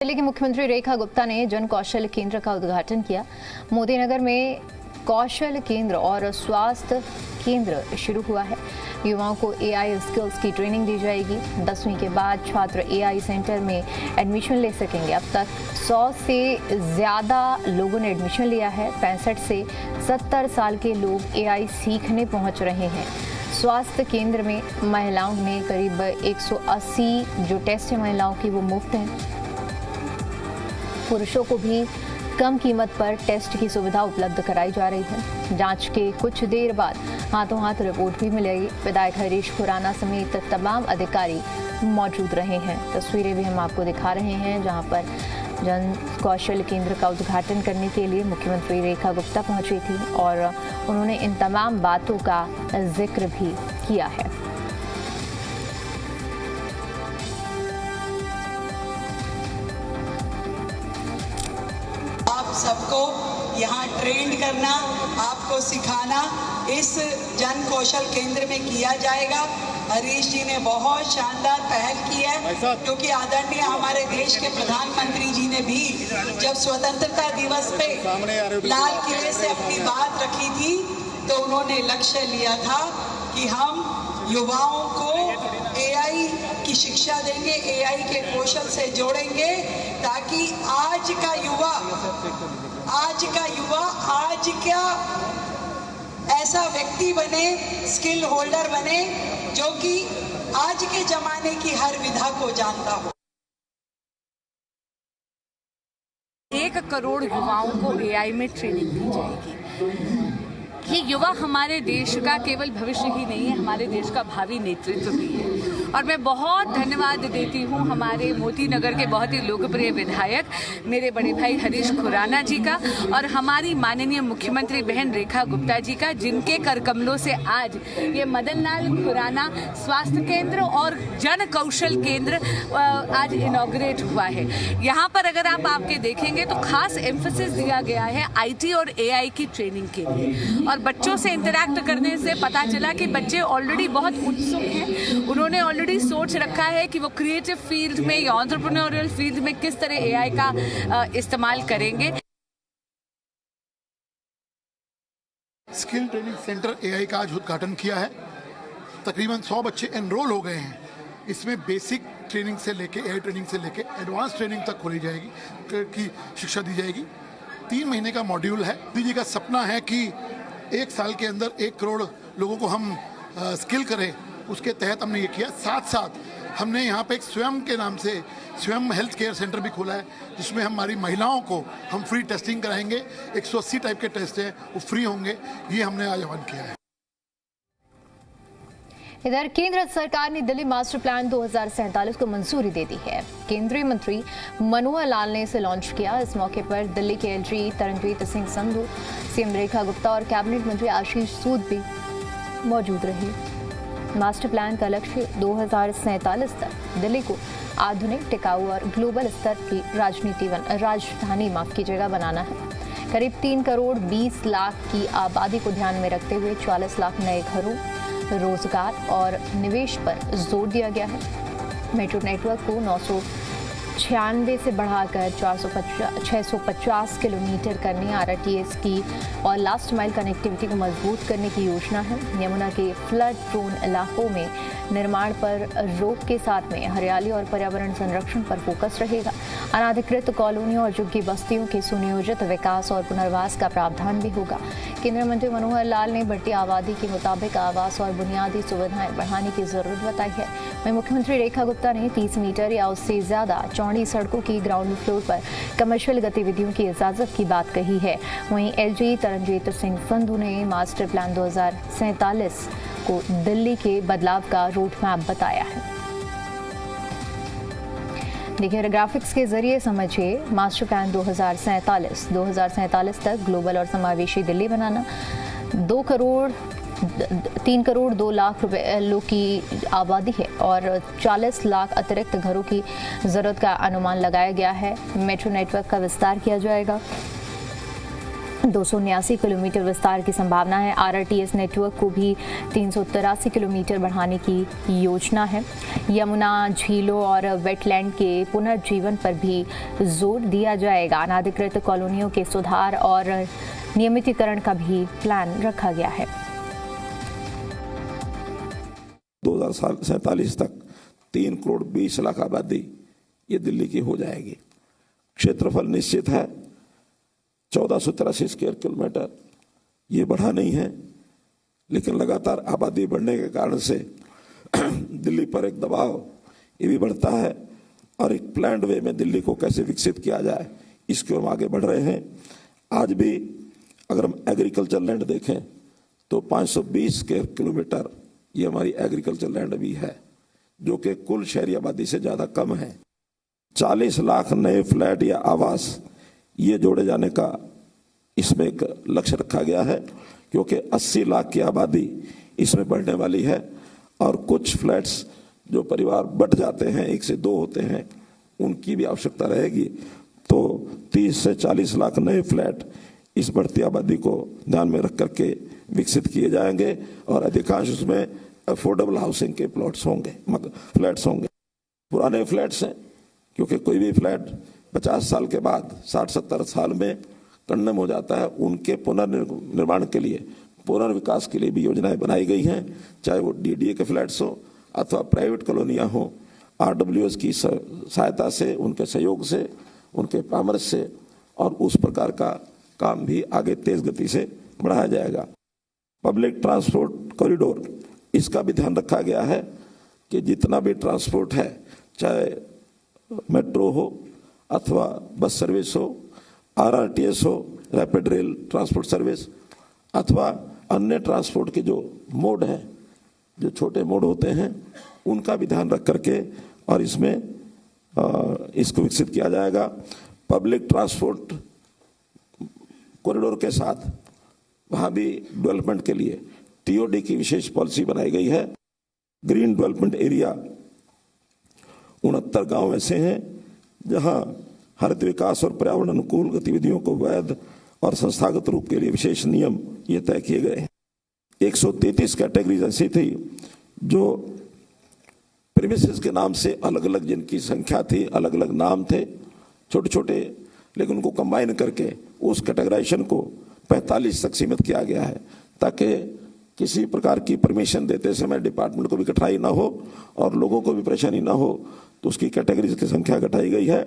दिल्ली की मुख्यमंत्री रेखा गुप्ता ने जन कौशल केंद्र का उद्घाटन किया। मोदी नगर में कौशल केंद्र और स्वास्थ्य केंद्र शुरू हुआ है। युवाओं को एआई स्किल्स की ट्रेनिंग दी जाएगी। 10वीं के बाद छात्र एआई सेंटर में एडमिशन ले सकेंगे। अब तक 100 से ज़्यादा लोगों ने एडमिशन लिया है। 65 से 70 साल के लोग एआई सीखने पहुंच रहे हैं। स्वास्थ्य केंद्र में महिलाओं में करीब 180 जो टेस्ट है महिलाओं की वो मुफ्त हैं। पुरुषों को भी कम कीमत पर टेस्ट की सुविधा उपलब्ध कराई जा रही है। जांच के कुछ देर बाद हाथों हाथ रिपोर्ट भी मिलेगी। विधायक हरीश खुराना समेत तमाम अधिकारी मौजूद रहे हैं। तस्वीरें भी हम आपको दिखा रहे हैं जहां पर जन कौशल केंद्र का उद्घाटन करने के लिए मुख्यमंत्री रेखा गुप्ता पहुंची थी और उन्होंने इन तमाम बातों का जिक्र भी किया है। आप सबको यहाँ ट्रेंड करना, आपको सिखाना इस जन कौशल केंद्र में किया जाएगा। हरीश जी ने बहुत शानदार पहल की है, क्योंकि आदरणीय हमारे देश के प्रधानमंत्री जी ने भी जब स्वतंत्रता दिवस पे लाल किले से अपनी बात रखी थी तो उन्होंने लक्ष्य लिया था कि हम युवाओं को एआई की शिक्षा देंगे, एआई के कौशल से जोड़ेंगे, ताकि आज का युवा आज का ऐसा व्यक्ति बने, स्किल होल्डर बने, जो कि आज के जमाने की हर विधा को जानता हो। 1 करोड़ युवाओं को एआई में ट्रेनिंग दी जाएगी। ये युवा हमारे देश का केवल भविष्य ही नहीं है, हमारे देश का भावी नेतृत्व भी है। और मैं बहुत धन्यवाद देती हूँ हमारे मोती नगर के बहुत ही लोकप्रिय विधायक मेरे बड़े भाई हरीश खुराना जी का और हमारी माननीय मुख्यमंत्री बहन रेखा गुप्ता जी का, जिनके कर कमलों से आज ये मदन लाल खुराना स्वास्थ्य केंद्र और जन कौशल केंद्र आज इनॉग्रेट हुआ है। यहाँ पर अगर आप आपके देखेंगे तो खास एम्फेसिस दिया गया है आईटी और एआई की ट्रेनिंग के लिए। और बच्चों से इंटरैक्ट करने से पता चला कि बच्चे ऑलरेडी बहुत उत्सुक हैं। उन्होंने ऑलरेडी सोच रखा है कि वो क्रिएटिव फील्ड में या एंटरप्रेन्योरियल फील्ड में किस तरह एआई का इस्तेमाल करेंगे। स्किल ट्रेनिंग सेंटर एआई का आज उद्घाटन किया है। तकरीबन 100 बच्चे एनरोल हो गए हैं। इसमें बेसिक ट्रेनिंग से लेके एआई ट्रेनिंग से लेके एडवांस ट्रेनिंग तक खोली जाएगी की शिक्षा दी जाएगी। 3 महीने का मॉड्यूल है। मोदी जी का सपना है कि 1 साल के अंदर 1 करोड़ लोगों को हम स्किल करें। उसके तहत हमने ये किया। साथ साथ हमने यहाँ पे एक स्वयं के नाम से स्वयं हेल्थ केयर सेंटर भी खोला है, जिसमें हमारी महिलाओं को हम फ्री टेस्टिंग कराएंगे। 180 टाइप के टेस्ट हैं, वो फ्री होंगे। ये हमने आज आह्वान किया है। इधर केंद्र सरकार ने दिल्ली मास्टर प्लान 2047 को मंजूरी दे दी है। केंद्रीय मंत्री मनोहर लाल ने इसे लॉन्च किया। इस मौके पर दिल्ली के एलजी तरनजीत सिंह संधू, सीएम रेखा गुप्ता और कैबिनेट मंत्री आशीष सूद भी मौजूद रहे। मास्टर प्लान का लक्ष्य 2047 तक दिल्ली को आधुनिक, टिकाऊ और ग्लोबल स्तर की राजधानी बनाना है। करीब 3 करोड़ 20 लाख की आबादी को ध्यान में रखते हुए 44 लाख नए घरों, रोजगार और निवेश पर जोर दिया गया है। मेट्रो नेटवर्क को 996 से बढ़ाकर 650 किलोमीटर करने, आरटीएस की और लास्ट माइल कनेक्टिविटी को मजबूत करने की योजना है। यमुना के फ्लड प्रोन इलाकों में निर्माण पर रोक के साथ में हरियाली और पर्यावरण संरक्षण पर फोकस रहेगा। अनाधिकृत कॉलोनियों और झुग्गी बस्तियों के सुनियोजित विकास और पुनर्वास का प्रावधान भी होगा। केंद्रीय मंत्री मनोहर लाल ने बढ़ती आबादी के मुताबिक आवास और बुनियादी सुविधाएं बढ़ाने की जरूरत बताई है। वहीं मुख्यमंत्री रेखा गुप्ता ने 30 मीटर या उससे ज्यादा चौड़ी सड़कों की ग्राउंड फ्लोर पर कमर्शियल गतिविधियों की इजाजत की बात कही है। वहीं एलजी तरनजीत सिंह संधू ने मास्टर प्लान 2047 को दिल्ली के बदलाव का रोड मैप बताया है। देखिए, ग्राफिक्स के जरिए समझिए मास्टर प्लान 2047 तक ग्लोबल और समावेशी दिल्ली बनाना। 3 करोड़ 2 लाख लोग की आबादी है और 40 लाख अतिरिक्त घरों की जरूरत का अनुमान लगाया गया है। मेट्रो नेटवर्क का विस्तार किया जाएगा। 279 किलोमीटर विस्तार की संभावना है। आरआरटीएस नेटवर्क को भी 383 किलोमीटर बढ़ाने की योजना है। यमुना झीलों और वेटलैंड के पुनर्जीवन पर भी जोर दिया जाएगा। अनाधिकृत कॉलोनियों के सुधार और नियमितीकरण का भी प्लान रखा गया है। 2047 तक 3 करोड़ 20 लाख आबादी ये दिल्ली की हो जाएगी। क्षेत्रफल निश्चित है 1483 स्क्वायर किलोमीटर, ये बढ़ा नहीं है, लेकिन लगातार आबादी बढ़ने के कारण से दिल्ली पर एक दबाव ये भी बढ़ता है और एक प्लान्ड वे में दिल्ली को कैसे विकसित किया जाए इसके हम आगे बढ़ रहे हैं। आज भी अगर हम एग्रीकल्चर लैंड देखें तो 520 स्क्वायर किलोमीटर ये हमारी एग्रीकल्चर लैंड भी है, जो कि कुल शहरी आबादी से ज़्यादा कम है। 40 लाख नए फ्लैट या आवास ये जोड़े जाने का इसमें एक लक्ष्य रखा गया है, क्योंकि 80 लाख की आबादी इसमें बढ़ने वाली है और कुछ फ्लैट्स जो परिवार बट जाते हैं, 1 से 2 होते हैं, उनकी भी आवश्यकता रहेगी। तो 30 से 40 लाख नए फ्लैट इस बढ़ती आबादी को ध्यान में रख करके विकसित किए जाएंगे और अधिकांश उसमें अफोर्डेबल हाउसिंग के प्लॉट्स होंगे, फ्लैट्स होंगे। पुराने फ्लैट्स हैं, क्योंकि कोई भी फ्लैट 50 साल के बाद 60-70 साल में कंडम हो जाता है, उनके पुनर्निर्माण के लिए, पुनर्विकास के लिए भी योजनाएं बनाई गई हैं, चाहे वो डीडीए के फ्लैट्स हो अथवा प्राइवेट कॉलोनियां हो। आरडब्ल्यूएस की सहायता से, उनके सहयोग से, उनके परामर्श से और उस प्रकार का काम भी आगे तेज गति से बढ़ाया जाएगा। पब्लिक ट्रांसपोर्ट कॉरिडोर, इसका भी ध्यान रखा गया है कि जितना भी ट्रांसपोर्ट है, चाहे मेट्रो हो अथवा बस सर्विस हो, आरआरटीएस हो, रैपिड रेल ट्रांसपोर्ट सर्विस अथवा अन्य ट्रांसपोर्ट के जो मोड हैं, जो छोटे मोड होते हैं, उनका भी ध्यान रख करके और इसमें इसको विकसित किया जाएगा। पब्लिक ट्रांसपोर्ट कॉरिडोर के साथ वहाँ भी डेवलपमेंट के लिए टीओडी की विशेष पॉलिसी बनाई गई है। ग्रीन डेवलपमेंट एरिया 69 गांव ऐसे हैं जहां हरित विकास और पर्यावरण अनुकूल गतिविधियों को वैध और संस्थागत रूप के लिए विशेष नियम ये तय किए गए हैं। 133 कैटेगरीज ऐसी थी जो प्रीमिसेस के नाम से अलग अलग, जिनकी संख्या थी, अलग अलग नाम थे, छोटे छोटे, लेकिन उनको कंबाइन करके उस कैटेगराइजेशन को 45 तक सीमित किया गया है, ताकि किसी प्रकार की परमिशन देते समय डिपार्टमेंट को भी कठिनाई ना हो और लोगों को भी परेशानी ना हो, तो उसकी कैटेगरीज की संख्या घटाई गई है।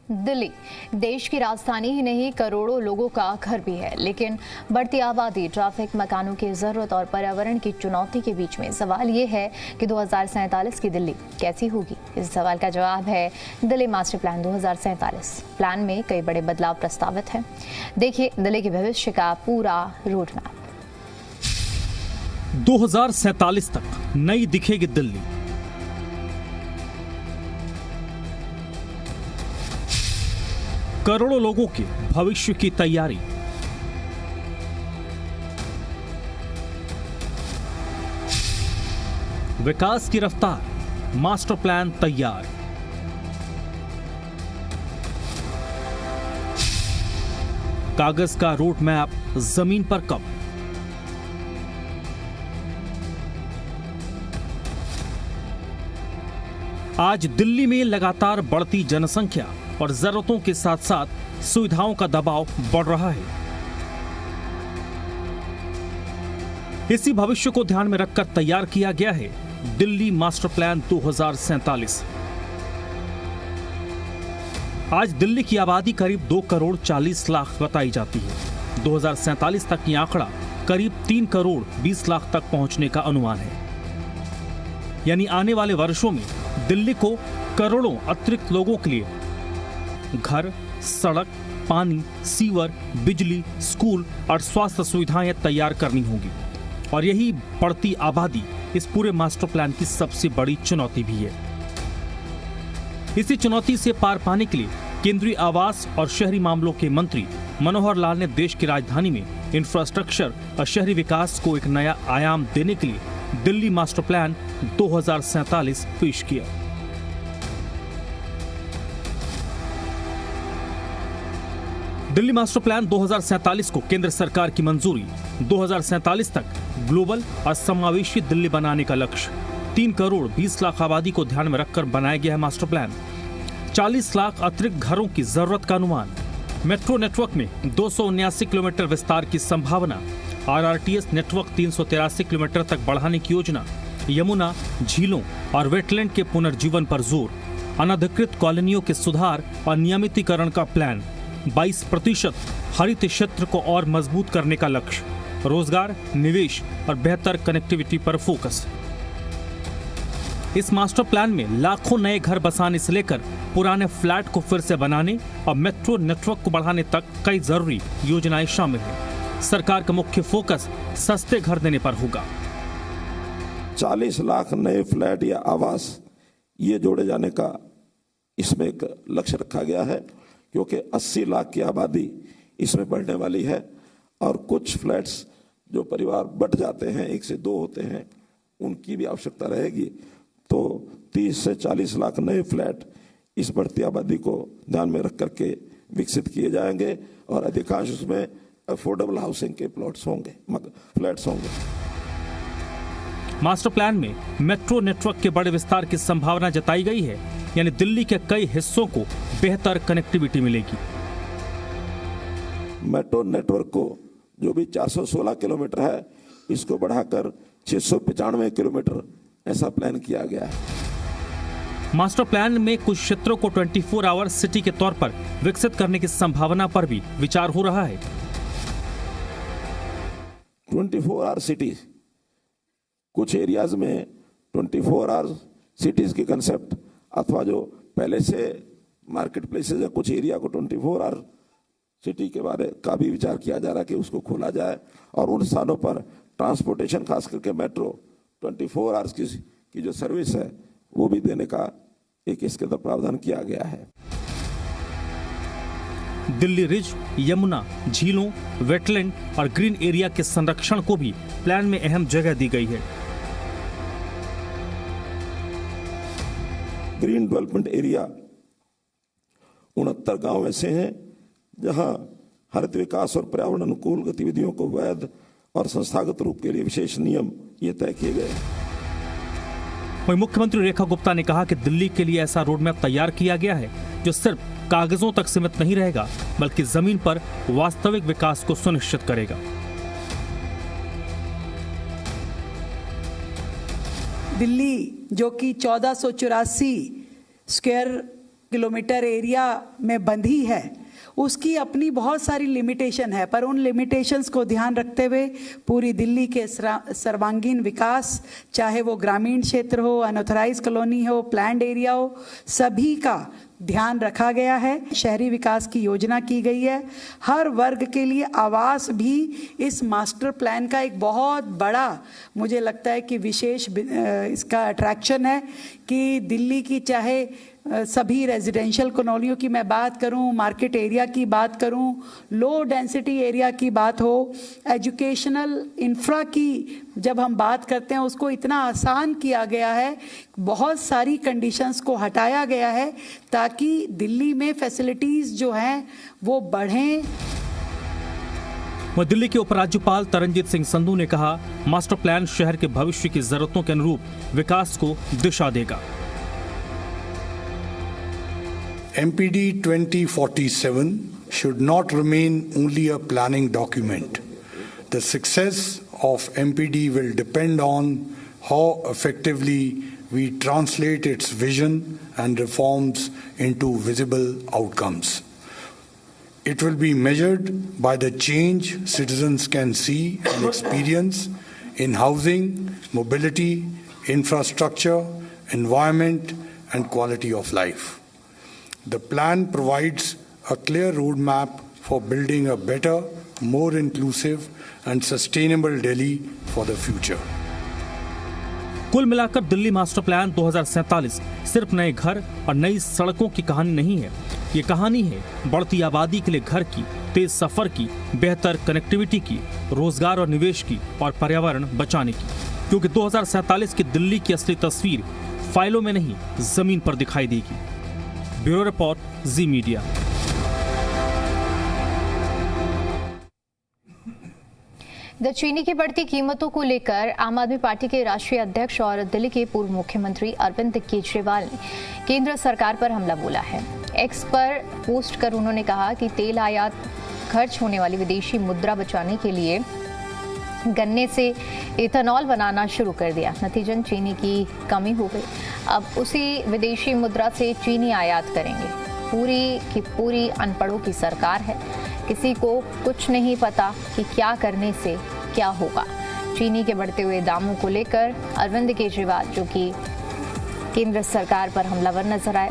दिल्ली देश की राजधानी ही नहीं, करोड़ों लोगों का घर भी है, लेकिन बढ़ती आबादी, ट्रैफिक, मकानों की जरूरत और पर्यावरण की चुनौती के बीच में सवाल ये है कि 2047 की दिल्ली कैसी होगी। इस सवाल का जवाब है दिल्ली मास्टर प्लान 2047। प्लान में कई बड़े बदलाव प्रस्तावित हैं। देखिए दिल्ली के भविष्य का पूरा रोड मैप। 2047 तक नई दिखेगी दिल्ली। करोड़ों लोगों के भविष्य की तैयारी। विकास की रफ्तार, मास्टर प्लान तैयार। कागज का रोड मैप जमीन पर कब। आज दिल्ली में लगातार बढ़ती जनसंख्या और जरूरतों के साथ साथ सुविधाओं का दबाव बढ़ रहा है। इसी भविष्य को ध्यान में रखकर तैयार किया गया है दिल्ली मास्टर प्लान 2047। आज दिल्ली की आबादी करीब 2 करोड़ 40 लाख बताई जाती है। 2047 तक ये आंकड़ा करीब 3 करोड़ 20 लाख तक पहुंचने का अनुमान है। यानी आने वाले वर्षों में दिल्ली को करोड़ों अतिरिक्त लोगों के लिए घर, सड़क, पानी, सीवर, बिजली, स्कूल और स्वास्थ्य सुविधाएं तैयार करनी होंगी। और यही बढ़ती आबादी इस पूरे मास्टर प्लान की सबसे बड़ी चुनौती भी है। इसी चुनौती से पार पाने के लिए केंद्रीय आवास और शहरी मामलों के मंत्री मनोहर लाल ने देश की राजधानी में इंफ्रास्ट्रक्चर और शहरी विकास को एक नया आयाम देने के लिए दिल्ली मास्टर प्लान 2047 पेश किया। दिल्ली मास्टर प्लान 2047 को केंद्र सरकार की मंजूरी। 2047 तक ग्लोबल और समावेशी दिल्ली बनाने का लक्ष्य। 3 करोड़ 20 लाख आबादी को ध्यान में रखकर बनाया गया है मास्टर प्लान। 40 लाख अतिरिक्त घरों की जरूरत का अनुमान। मेट्रो नेटवर्क में 279 किलोमीटर विस्तार की संभावना। RRTS नेटवर्क 383 किलोमीटर तक बढ़ाने की योजना। यमुना, झीलों और वेटलैंड के पुनर्जीवन पर जोर। अनधिकृत कॉलोनियों के सुधार और नियमितीकरण का प्लान। 22% हरित क्षेत्र को और मजबूत करने का लक्ष्य। रोजगार, निवेश और बेहतर कनेक्टिविटी पर फोकस। इस मास्टर प्लान में लाखों नए घर बसाने से लेकर पुराने फ्लैट को फिर से बनाने और मेट्रो नेटवर्क को बढ़ाने तक कई जरूरी योजनाएं शामिल हैं। सरकार का मुख्य फोकस सस्ते घर देने पर होगा। 40 लाख नए फ्लैट या आवास ये जोड़े जाने का इसमें एक लक्ष्य रखा गया है, क्योंकि 80 लाख की आबादी इसमें बढ़ने वाली है और कुछ फ्लैट्स जो परिवार बट जाते हैं, 1 से 2 होते हैं, उनकी भी आवश्यकता रहेगी। तो 30 से 40 लाख नए फ्लैट इस बढ़ती आबादी को ध्यान में रख करके विकसित किए जाएंगे और अधिकांश उसमें अफोर्डेबल हाउसिंग के प्लॉट्स होंगे, फ्लैट्स होंगे। मास्टर प्लान में मेट्रो नेटवर्क के बड़े विस्तार की संभावना जताई गई है, यानी दिल्ली के कई हिस्सों को बेहतर कनेक्टिविटी मिलेगी। मेट्रो नेटवर्क को जो भी 416 किलोमीटर है, इसको बढ़ाकर 695 किलोमीटर ऐसा प्लान किया गया है। मास्टर प्लान में कुछ क्षेत्रों को 24 आवर सिटी के तौर पर विकसित करने की संभावना पर भी विचार हो रहा है। 24 आवर सिटी, कुछ एरियाज में 24 आवर सिटीज की कंसेप्ट अथवा जो पहले से मार्केट प्लेसेज है, कुछ एरिया को 24 आवर सिटी के बारे का भी विचार किया जा रहा है कि उसको खोला जाए और उन स्थानों पर ट्रांसपोर्टेशन, खास करके मेट्रो 24 आवर्स की जो सर्विस है वो भी देने का एक इसके अंदर प्रावधान किया गया है। दिल्ली रिज, यमुना, झीलों, वेटलैंड और ग्रीन एरिया के संरक्षण को भी प्लान में अहम जगह दी गई है। ग्रीन डेवलपमेंट एरिया 69 गांव ऐसे हैं जहां हरित विकास और पर्यावरण अनुकूल गतिविधियों को वैध और संस्थागत रूप के लिए विशेष नियम ये तय किए गए। वहीं मुख्यमंत्री रेखा गुप्ता ने कहा कि दिल्ली के लिए ऐसा रोडमैप तैयार किया गया है जो सिर्फ कागजों तक सीमित नहीं रहेगा, बल्कि जमीन पर वास्तविक विकास को सुनिश्चित करेगा। दिल्ली जो कि 1484 स्क्वायर किलोमीटर एरिया में बंधी है, उसकी अपनी बहुत सारी लिमिटेशन है, पर उन लिमिटेशंस को ध्यान रखते हुए पूरी दिल्ली के सर्वांगीण विकास, चाहे वो ग्रामीण क्षेत्र हो, अनऑथराइज कॉलोनी हो, प्लैंड एरिया हो, सभी का ध्यान रखा गया है। शहरी विकास की योजना की गई है। हर वर्ग के लिए आवास भी इस मास्टर प्लान का एक बहुत बड़ा, मुझे लगता है कि विशेष इसका अट्रैक्शन है कि दिल्ली की चाहे सभी रेजिडेंशियल कॉलोनियों की मैं बात करूं, मार्केट एरिया की बात करूं, लो डेंसिटी एरिया की बात हो, एजुकेशनल इंफ्रा की जब हम बात करते हैं उसको इतना आसान किया गया है, बहुत सारी कंडीशंस को हटाया गया है ताकि दिल्ली में फैसिलिटीज़ जो हैं वो बढ़ें। वह दिल्ली के उपराज्यपाल तरनजीत सिंह संधू ने कहा, मास्टर प्लान शहर के भविष्य की जरूरतों के अनुरूप विकास को दिशा देगा। MPD 2047 should not remain only a planning document. The success of MPD will depend on how effectively we translate its vision and reforms into visible outcomes. It will be measured by the change citizens can see and experience in housing, mobility, infrastructure, environment, and quality of life. The plan provides a clear roadmap for building a better, more inclusive and sustainable Delhi for the future. कुल मिलाकर Delhi master plan 2047 सिर्फ नए घर और नई सड़कों की कहानी नहीं है। ये कहानी है बढ़ती आबादी के लिए घर की, तेज सफर की, बेहतर कनेक्टिविटी की, रोजगार और निवेश की और पर्यावरण बचाने की। क्योंकि 2047 की दिल्ली की असली तस्वीर फाइलों में नहीं, जमीन पर दिखाई देगी। ब्यूरो रिपोर्ट, जी मीडिया। इधर चीनी की बढ़ती कीमतों को लेकर आम आदमी पार्टी के राष्ट्रीय अध्यक्ष और दिल्ली के पूर्व मुख्यमंत्री अरविंद केजरीवाल ने केंद्र सरकार पर हमला बोला है। एक्स पर पोस्ट कर उन्होंने कहा कि तेल आयात खर्च होने वाली विदेशी मुद्रा बचाने के लिए गन्ने से इथेनॉल बनाना शुरू कर दिया। नतीजन चीनी की कमी हो गई। अब उसी विदेशी मुद्रा से चीनी आयात करेंगे। पूरी की पूरी अनपढ़ों की सरकार है। किसी को कुछ नहीं पता कि क्या करने से क्या होगा। चीनी के बढ़ते हुए दामों को लेकर अरविंद केजरीवाल जो कि केंद्र सरकार पर हमलावर नजर आए।